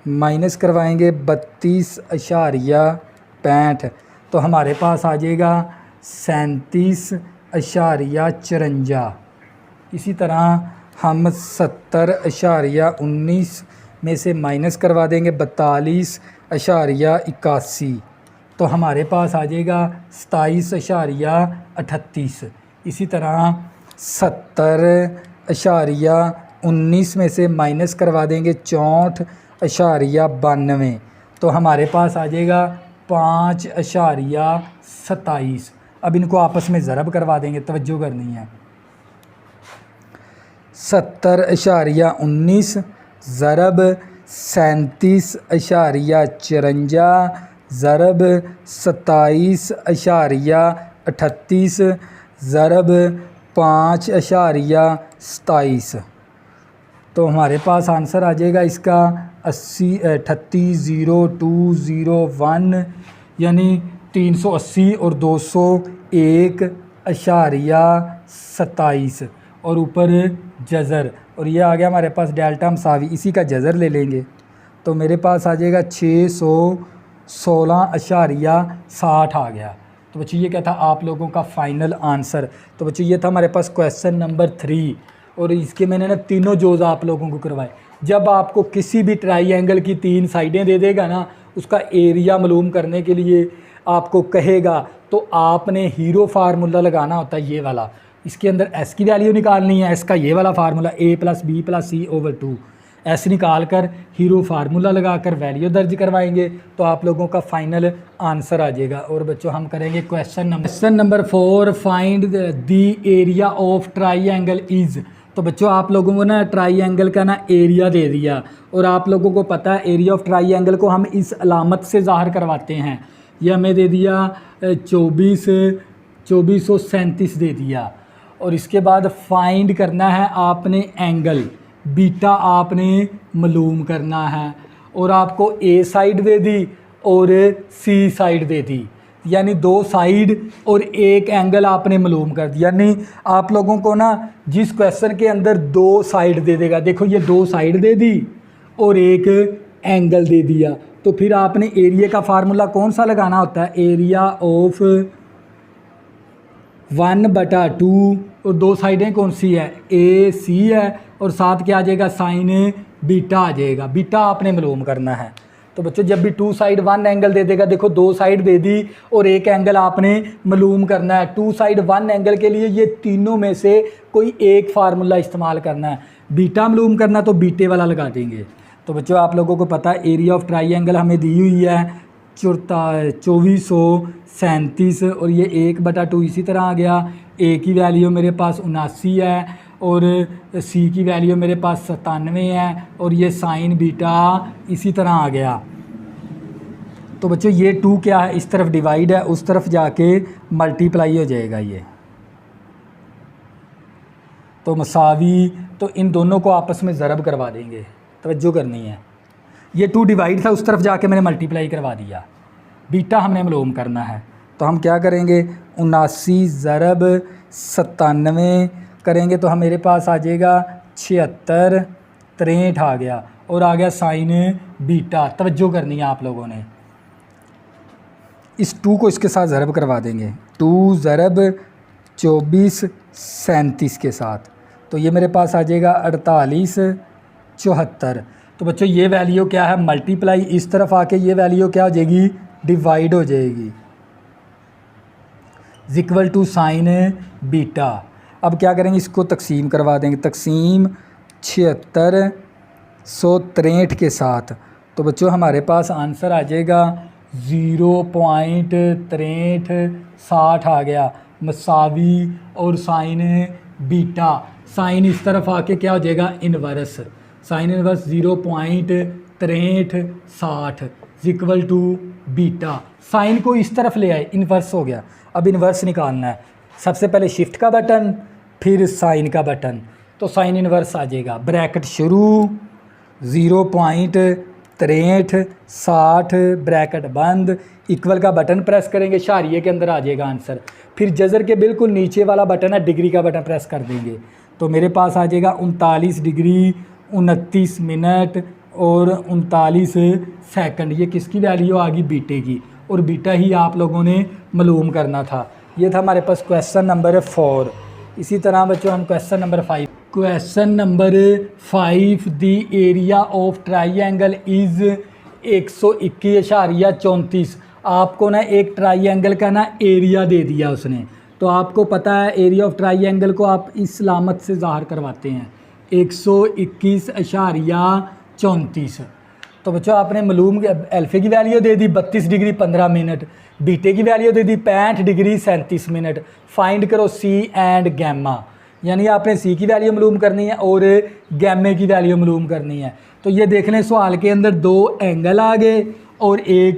माइनस करवाएंगे 32.65। तो हमारे पास आ जाएगा 37.54। इसी तरह हम 70.19 में से माइनस करवा देंगे 42.81। तो हमारे पास आ जाएगा 27.38। इसी तरह 70.19 में से माइनस करवा देंगे 64.92। तो हमारे पास आ जाएगा 5.27। अब इनको आपस में ज़रब करवा देंगे, तवज्जो करनी है। 70.19 ज़रब 37.54 ज़रब 27.38 ज़रब 5.27। तो हमारे पास आंसर आ जाएगा इसका 38.0201 यानी 380 और 201.27 और ऊपर जज़र, और ये आ गया हमारे पास डेल्टा मसावी। इसी का जज़र ले लेंगे तो मेरे पास आ जाएगा 616.60 आ गया। तो बच्चों ये क्या था आप लोगों का फाइनल आंसर। तो बच्चों ये था हमारे पास क्वेश्चन नंबर 3 और इसके मैंने ना तीनों जोज़ आप लोगों को करवाए। जब आपको किसी भी ट्राइंगल की 3 साइडें दे देगा ना, उसका एरिया मालूम करने के लिए आपको कहेगा, तो आपने हीरो फार्मूला लगाना होता है ये वाला। इसके अंदर एस की वैल्यू निकालनी है, एस का ये वाला फार्मूला a+b+c/2। एस निकाल कर हीरो फार्मूला लगा कर वैल्यू दर्ज करवाएंगे तो आप लोगों का फाइनल आंसर आ जाएगा। और बच्चों हम करेंगे question number 4, find the area of triangle is. तो बच्चों आप लोगों को ना ट्राइंगल का ना एरिया दे दिया, और आप लोगों को पता है एरिया ऑफ ट्राइंगल को हम इस अलामत से ज़ाहिर करवाते हैं। ये हमें दे दिया 2437 दे दिया। और इसके बाद फाइंड करना है आपने एंगल बीटा, आपने मालूम करना है। और आपको ए साइड दे दी और सी साइड दे दी, यानी 2 साइड और एक एंगल आपने मालूम कर दिया। यानी आप लोगों को ना जिस क्वेश्चन के अंदर 2 साइड दे देगा, देखो ये 2 साइड दे दी और एक एंगल दे दिया, तो फिर आपने एरिया का फार्मूला कौन सा लगाना होता है, एरिया ऑफ 1/2, और 2 साइडें कौन सी है, ए सी है, और साथ क्या आ जाएगा, साइन बीटा आ जाएगा। बीटा आपने मालूम करना है। तो बच्चों जब भी 2 साइड 1 एंगल दे देगा, देखो 2 साइड दे दी और एक एंगल आपने मालूम करना है। 2 साइड 1 एंगल के लिए ये तीनों में से कोई एक फार्मूला इस्तेमाल करना है। बीटा मालूम करना तो बीटे वाला लगा देंगे। तो बच्चों आप लोगों को पता है एरिया ऑफ ट्राइंगल हमें दी हुई है 2437, और ये 1/2 इसी तरह आ गया। ए की वैल्यू मेरे पास 79 है और सी की वैल्यू मेरे पास 97 है, और ये साइन बीटा इसी तरह आ गया। तो बच्चों ये 2 क्या है, इस तरफ डिवाइड है, उस तरफ जाके मल्टीप्लाई हो जाएगा ये, तो मसावी। तो इन दोनों को आपस में ज़रब करवा देंगे, तवज्जो करनी है। ये 2 डिवाइड था, उस तरफ जाके मैंने मल्टीप्लाई करवा दिया। बीटा हमने मालूम करना है, तो हम क्या करेंगे, 79 ज़रब 97 करेंगे तो हम मेरे पास आ जाएगा 76, 63 आ गया, और आ गया साइन बीटा। तवज्जो करनी है आप लोगों ने। इस 2 को इसके साथ ज़रब करवा देंगे, 2 ज़रब 24 37 के साथ, तो ये मेरे पास आ जाएगा 48 74। तो बच्चों ये वैल्यू क्या है, मल्टीप्लाई, इस तरफ आके ये वैल्यू क्या हो जाएगी, डिवाइड हो जाएगी, इक्वल टू साइन बीटा। अब क्या करेंगे, इसको तकसीम करवा देंगे, तकसीम 7663 के साथ। तो बच्चों हमारे पास आंसर आ जाएगा 0.6360 आ गया, मसावी, और साइन बीटा। साइन इस तरफ आके क्या हो जाएगा, inverse, sine inverse 0.6360 equal to beta. Sine को इस तरफ ले आए, इन्वर्स हो गया। अब इन्वर्स निकालना है, सबसे पहले शिफ्ट का बटन, फिर साइन का बटन, तो साइन इन्वर्स आ जाएगा। ब्रैकेट शुरू, 0.6360 ब्रैकेट बंद, इक्वल का बटन प्रेस करेंगे, शारिये के अंदर आ जाएगा आंसर। फिर जज़र के बिल्कुल नीचे वाला बटन है, डिग्री का बटन प्रेस कर देंगे, तो मेरे पास आ जाएगा 39 डिग्री 29 मिनट और 39 सेकंड। ये किसकी वैल्यू आ गई, बीटे की, और बीटा ही आप लोगों ने मालूम करना था। ये था हमारे पास क्वेश्चन नंबर 4। इसी तरह बच्चों हम question number 5, question number 5, the area of triangle is 121.34। आपको ना एक ट्राइंगल का ना एरिया दे दिया उसने, तो आपको पता है एरिया ऑफ ट्राइंगल को आप इस लामत से ज़ाहिर करवाते हैं 121.34। तो बच्चों आपने मालूम अल्फ़े की वैल्यू दे दी 32 डिग्री 15 मिनट, बीटे की वैल्यू दे दी 65 डिग्री 37 मिनट। फाइंड करो सी एंड गैमा, यानी आपने सी की वैल्यू मालूम करनी है और गैमे की वैल्यू मालूम करनी है। तो ये देख लें सवाल के अंदर 2 एंगल आ गए और एक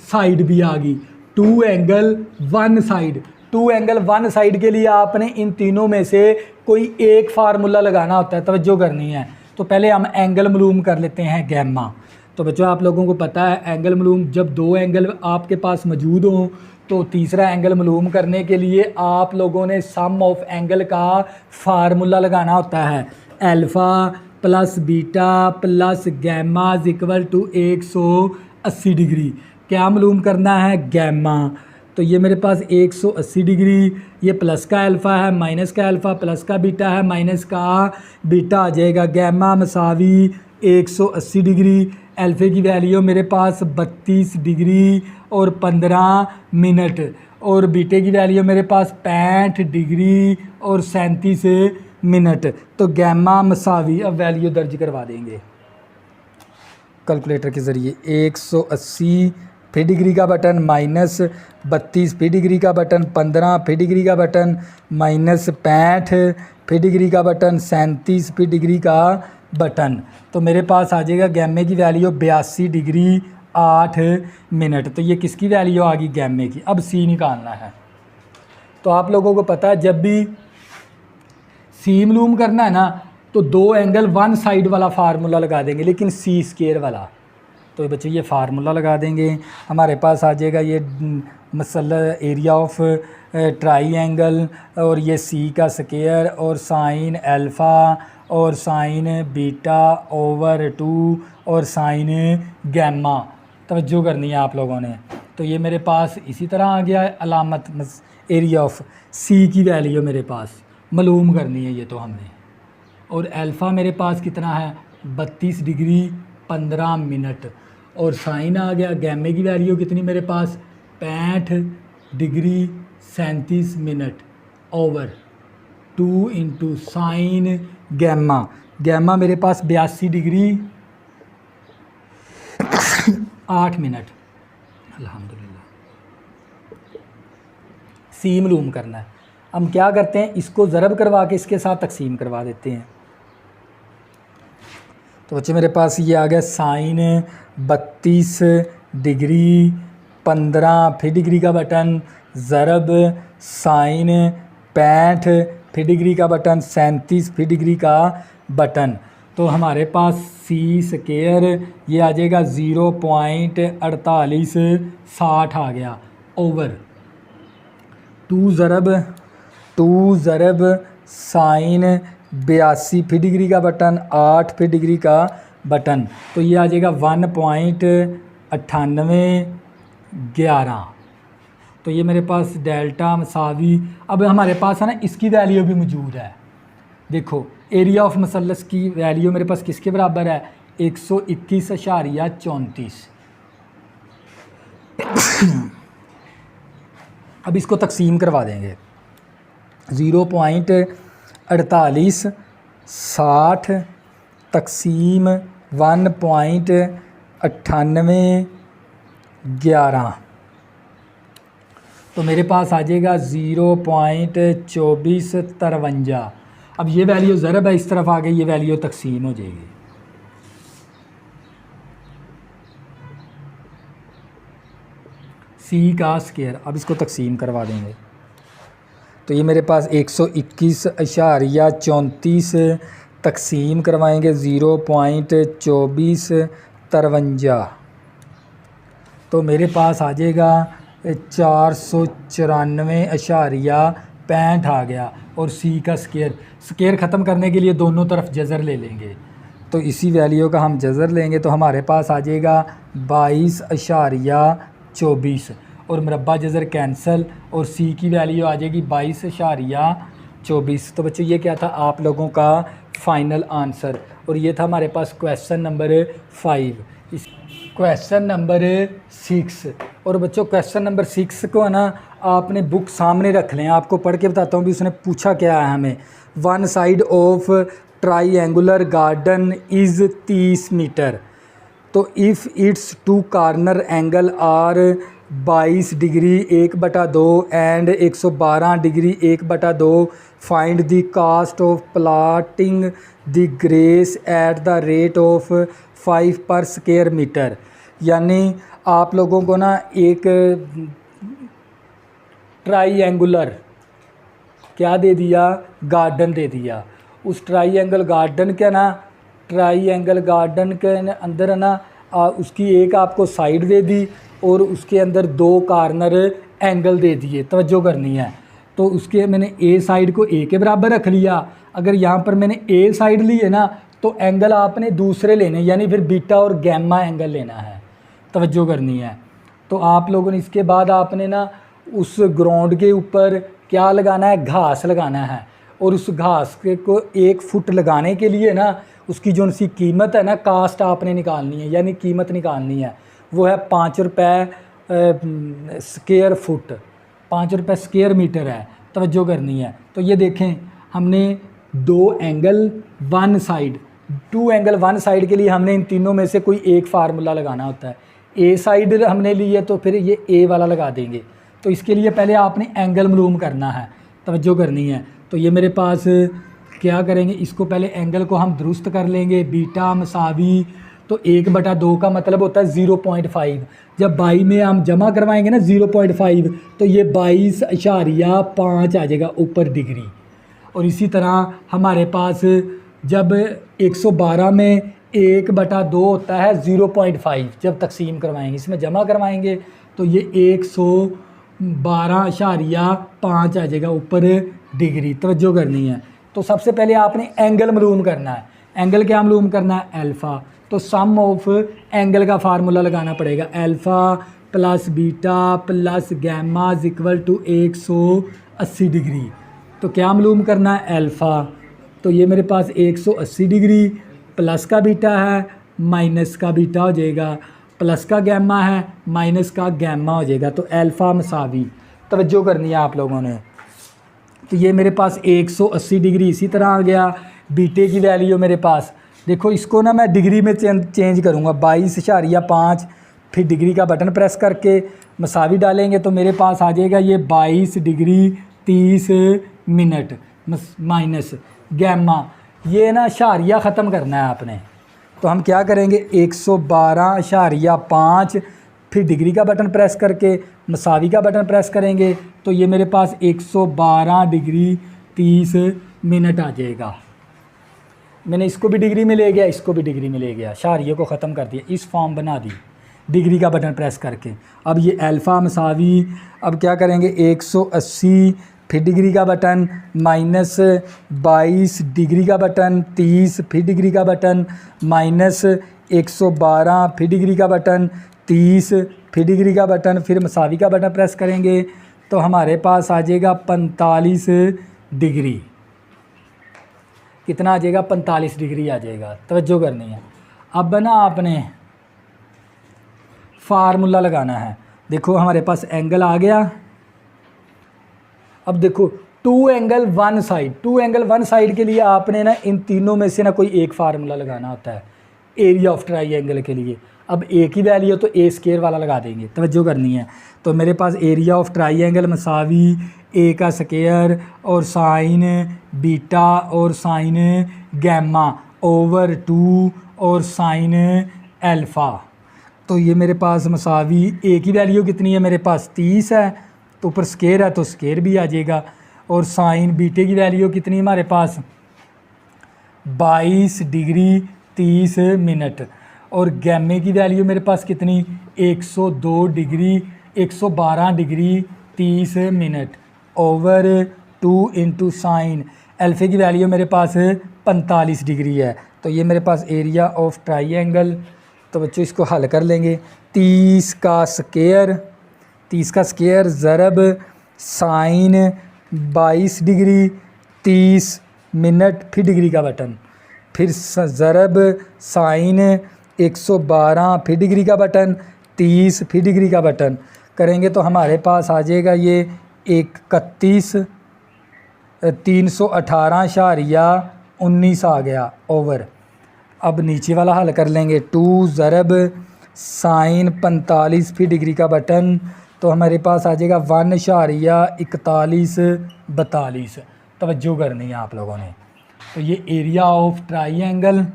साइड भी आ गई, 2 एंगल 1 साइड। 2 एंगल 1 साइड के लिए आपने इन तीनों में से कोई एक फार्मूला लगाना होता है, तवज्जो करनी है। तो पहले हम एंगल मालूम कर लेते हैं गैमा। तो बच्चों आप लोगों को पता है एंगल मालूम, जब 2 एंगल आपके पास मौजूद हों तो तीसरा एंगल मालूम करने के लिए आप लोगों ने सम ऑफ एंगल का फार्मूला लगाना होता है, alpha plus beta plus gamma equal to 180 degree. क्या मालूम करना है, गैमा। तो ये मेरे पास 180 डिग्री, ये प्लस का अल्फ़ा है, माइनस का अल्फ़ा, प्लस का बीटा है, माइनस का बीटा आ जाएगा। गैमा मसावी 180 डिग्री, अल्फ़े की वैल्यू मेरे पास 32 डिग्री और 15 मिनट, और बीटे की वैल्यू मेरे पास 65 डिग्री और 37 मिनट। तो गैमा मसावी, अब वैल्यू दर्ज करवा देंगे कैलकुलेटर के ज़रिए। 180 फी डिग्री का बटन माइनस 32 फी डिग्री का बटन, 15 फी डिग्री का बटन माइनस 65 फी डिग्री का बटन, 37 फी डिग्री का बटन। तो मेरे पास आ जाएगा गैमे की वैल्यू 82 डिग्री 8 मिनट। तो ये किसकी वैल्यू आ गई? गैमे की। अब सी निकालना है। तो आप लोगों को पता है जब भी सी मालूम करना है ना तो दो एंगल वन साइड वाला फार्मूला लगा देंगे, लेकिन सी स्केयर वाला। तो बच्चे ये फार्मूला लगा देंगे, हमारे पास आ जाएगा ये मसला एरिया ऑफ ट्राइंगल, और ये सी का स्केयर, और साइन अल्फ़ा और साइन बीटा ओवर 2 और साइन गैमा। तवज्जो करनी है आप लोगों ने। तो ये मेरे पास इसी तरह आ गया है अलामत एरिया ऑफ सी की वैल्यू मेरे पास मालूम करनी है ये तो हमने। और अल्फ़ा मेरे पास कितना है? 32 डिग्री 15 मिनट। और साइन आ गया, गैमे की वैल्यू कितनी मेरे पास? 65 degree 37 minute over 2 into sine gamma. Gamma मेरे पास 82 डिग्री 8 मिनट। अल्हम्दुलिल्लाह। सी मालूम करना है। हम क्या करते हैं, इसको ज़रब करवा के इसके साथ तकसीम करवा देते हैं। तो बच्चे मेरे पास ये आ गया साइन 32 डिग्री 15 फी डिग्री का बटन ज़रब साइन 65 फी डिग्री का बटन 37 फी डिग्री का बटन। तो हमारे पास सी स्केयर ये आ जाएगा 0.4860 आ गया ओवर 2 ज़रब साइन 82 फी डिग्री का बटन 8 फी डिग्री का बटन। तो ये आ जाएगा 1.9811। तो ये मेरे पास डेल्टा मसावी। अब हमारे पास है ना इसकी वैल्यू भी मौजूद है। देखो एरिया ऑफ मसलस की वैल्यू मेरे पास किसके बराबर है? 121.34। अब इसको तकसीम करवा देंगे। 0.4860 तकसीम 1.9811। तो मेरे पास आ जाएगा 0.2453। अब ये वैल्यू ज़रब है, इस तरफ आ गई, ये वैल्यू तकसीम हो जाएगी। सी का स्केयर। अब इसको तकसीम करवा देंगे। तो ये मेरे पास 121.34 तकसीम करवाएंगे 0.2453। तो मेरे पास आ जाएगा 494.65 आ गया। और सी का स्केयर ख़त्म करने के लिए दोनों तरफ जज़र ले लेंगे। तो इसी वैल्यू का हम जज़र लेंगे तो हमारे पास आ जाएगा 22.24 और मुरब्बा जज़र कैंसल, और सी की वैल्यू आ जाएगी 22.24। तो बच्चों ये क्या था आप लोगों का फ़ाइनल आंसर। और ये था हमारे पास क्वेश्चन नंबर 5। इस क्वेश्चन नंबर 6। और बच्चों क्वेश्चन नंबर 6 को है ना आपने बुक सामने रख लें। आपको पढ़ के बताता हूँ भी उसने पूछा क्या है हमें। One side of triangular garden is 30 मीटर। तो if it's two corner angle are 22 degree 1/2 and 112 degree 1/2, find the cost of plotting the grass at the rate of 5 per square metre. यानी आप लोगों को ना एक ट्राईएंगुलर क्या दे दिया, गार्डन दे दिया। उस ट्राईएंगल गार्डन के ना ट्राईएंगल गार्डन के अंदर है ना उसकी एक आपको साइड दे दी और उसके अंदर 2 कॉर्नर एंगल दे दिए। तवज्जो करनी है। तो उसके मैंने ए साइड को ए के बराबर रख लिया। अगर यहाँ पर मैंने ए साइड ली है ना तो एंगल आपने दूसरे लेने, यानी फिर बीटा और गैमा एंगल लेना है। तवज्जो करनी है। तो आप लोगों ने इसके बाद आपने ना उस ग्राउंड के ऊपर क्या लगाना है, घास लगाना है। और उस घास को 1 फुट लगाने के लिए ना उसकी जो सी कीमत है ना, कास्ट आपने निकालनी है, यानी कीमत निकालनी है, वो है 5 रुपये स्क्वायर फुट, 5 रुपये स्क्वायर मीटर है, तवज्जो करनी है। तो ये देखें, हमने 2 एंगल 1 साइड, 2 एंगल 1 साइड के लिए हमने इन तीनों में से कोई एक फार्मूला लगाना होता है। ए साइड हमने ली है तो फिर ये ए वाला लगा देंगे। तो इसके लिए पहले आपने एंगल मालूम करना है, तवज्जो करनी है। तो ये मेरे पास क्या करेंगे, इसको पहले एंगल को हम दुरुस्त कर लेंगे। बीटा मसावी, तो 1/2 का मतलब होता है 0.5। जब बाई में हम जमा करवाएंगे ना 0.5, तो ये 22.5 आ जाएगा ऊपर डिग्री। और इसी तरह हमारे पास जब 112 में 1/2 होता है 0.5, जब तकसीम करवाएंगे, इसमें जमा करवाएंगे तो ये 112.5 आ जाएगा ऊपर डिग्री, तवज्जो करनी है। तो सबसे पहले आपने एंगल मालूम करना है। एंगल क्या मालूम करना है? अल्फ़ा। तो सम ऑफ एंगल का फार्मूला लगाना पड़ेगा, alpha plus beta plus gamma is equal to 180 degree. तो क्या मालूम करना है? अल्फ़ा। तो ये मेरे पास 180 डिग्री प्लस का बीटा है माइनस का बीटा हो जाएगा, प्लस का गैमा है माइनस का गैमा हो जाएगा। तो अल्फ़ा मसावी, तवज्जो करनी है आप लोगों ने। तो ये मेरे पास 180 डिग्री इसी तरह आ गया। बीटे की वैल्यू मेरे पास, देखो इसको ना मैं डिग्री में चेंज करूँगा, 22.5, फिर डिग्री का बटन प्रेस करके मसावी डालेंगे तो मेरे पास आ जाएगा ये 22 डिग्री 30 मिनट माइनस गैमा। ये ना शारिया ख़त्म करना है आपने। तो हम क्या करेंगे, 112.5, फिर डिग्री का बटन प्रेस करके मसावी का बटन प्रेस करेंगे तो ये मेरे पास 112 डिग्री 30 मिनट आ जाएगा। मैंने इसको भी डिग्री में ले गया, इसको भी डिग्री में ले गया, शारिये को ख़त्म कर दिया, इस फॉर्म बना दी डिग्री का बटन प्रेस करके। अब ये अल्फ़ा मसावी, अब क्या करेंगे, 180 फिर डिग्री का बटन माइनस 22 डिग्री का बटन 30 फिर डिग्री का बटन माइनस 112 फिर डिग्री का बटन 30 फिर डिग्री का बटन, फिर मसावी का बटन प्रेस करेंगे तो हमारे पास आ जाएगा 45 डिग्री। कितना आ जाएगा? 45 डिग्री आ जाएगा, तवज्जो करनी है। अब ना आपने फार्मूला लगाना है। देखो हमारे पास एंगल आ गया। अब देखो 2 एंगल 1 साइड, 2 एंगल 1 साइड के लिए आपने ना इन तीनों में से ना कोई एक फार्मूला लगाना होता है एरिया ऑफ ट्राई के लिए। अब ए की वैल्यू तो ए स्क्वायर वाला लगा देंगे, तवज्जो करनी है। तो मेरे पास एरिया ऑफ ट्राई मसावी ए का स्क्वायर और साइन बीटा और साइन गैमा ओवर 2 और साइन अल्फ़ा। तो ये मेरे पास मसावी ए की वैल्यू कितनी है? मेरे पास 30 है, तो ऊपर स्क्वायर है तो स्क्वायर भी आ जाएगा। और साइन बीटे की वैल्यू कितनी है हमारे पास? 22 डिग्री 30 मिनट। और गैमे की वैल्यू मेरे पास कितनी? 102 degree 112 degree 30 minute over 2 into sine अल्फ़े की वैल्यू मेरे पास 45 डिग्री है। तो ये मेरे पास एरिया ऑफ ट्राइएंगल। तो बच्चों इसको हल कर लेंगे। 30 का स्क्वायर ज़रब साइन 22 डिग्री 30 मिनट फिर डिग्री का बटन, फिर ज़रब साइन 112 फिर डिग्री का बटन 30 फिर डिग्री का बटन करेंगे तो हमारे पास आ जाएगा ये 318.19 आ गया ओवर। अब नीचे वाला हल कर लेंगे। 2 ज़रब साइन 45 फिर डिग्री का बटन, तो हमारे पास आ जाएगा 1.4142। तवज्जो करनी है आप लोगों ने। तो ये एरिया ऑफ ट्राइएंगल।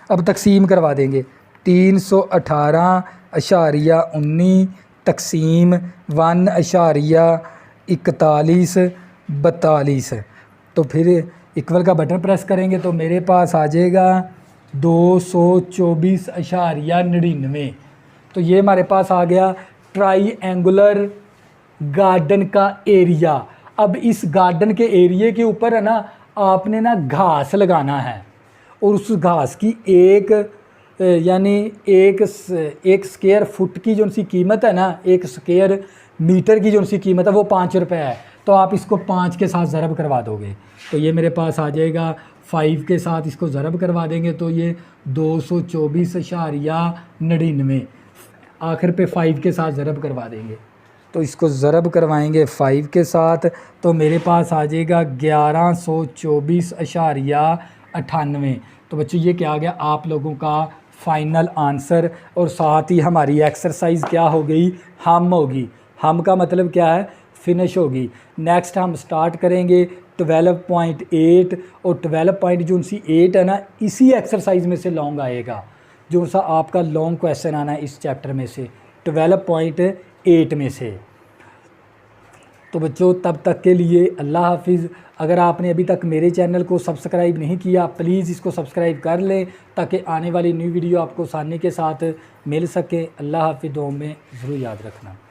अब तकसीम करवा देंगे। 318.19 तकसीम 1.4142। तो फिर इक्वल का बटन प्रेस करेंगे तो मेरे पास आ जाएगा 224.99। तो ये हमारे पास आ गया ट्राईएंगुलर गार्डन का एरिया। अब इस गार्डन के एरिए के ऊपर है ना आपने ना घास लगाना है, और उस घास की एक स्क्वायर फुट की जो सी कीमत है ना, 1 स्क्वायर मीटर की जो सी कीमत है वो 5 रुपये है। तो आप इसको 5 के साथ ज़रब करवा दोगे तो ये मेरे पास आ जाएगा 5 के साथ, इसको ज़रब करवा देंगे तो ये 224.99, आखिर पे 5 के साथ ज़रब करवा देंगे। तो इसको ज़रब करवाएंगे 5 के साथ तो मेरे पास आ जाएगा 1124.98। तो बच्चों ये क्या आ गया आप लोगों का फाइनल आंसर। और साथ ही हमारी एक्सरसाइज क्या हो गई, हम होगी। हम का मतलब क्या है, फिनिश होगी। नेक्स्ट हम स्टार्ट करेंगे 12.8 और 12.8 है ना, इसी एक्सरसाइज में से लॉन्ग आएगा, जो सा आपका लॉन्ग क्वेश्चन आना है इस चैप्टर में से 12.8 में से। तो बच्चों तब तक के लिए अल्लाह हाफिज़। अगर आपने अभी तक मेरे चैनल को सब्सक्राइब नहीं किया प्लीज़ इसको सब्सक्राइब कर लें ताकि आने वाली न्यू वीडियो आपको आसानी के साथ मिल सके। अल्लाह हाफिज़, दुआ में ज़रूर याद रखना।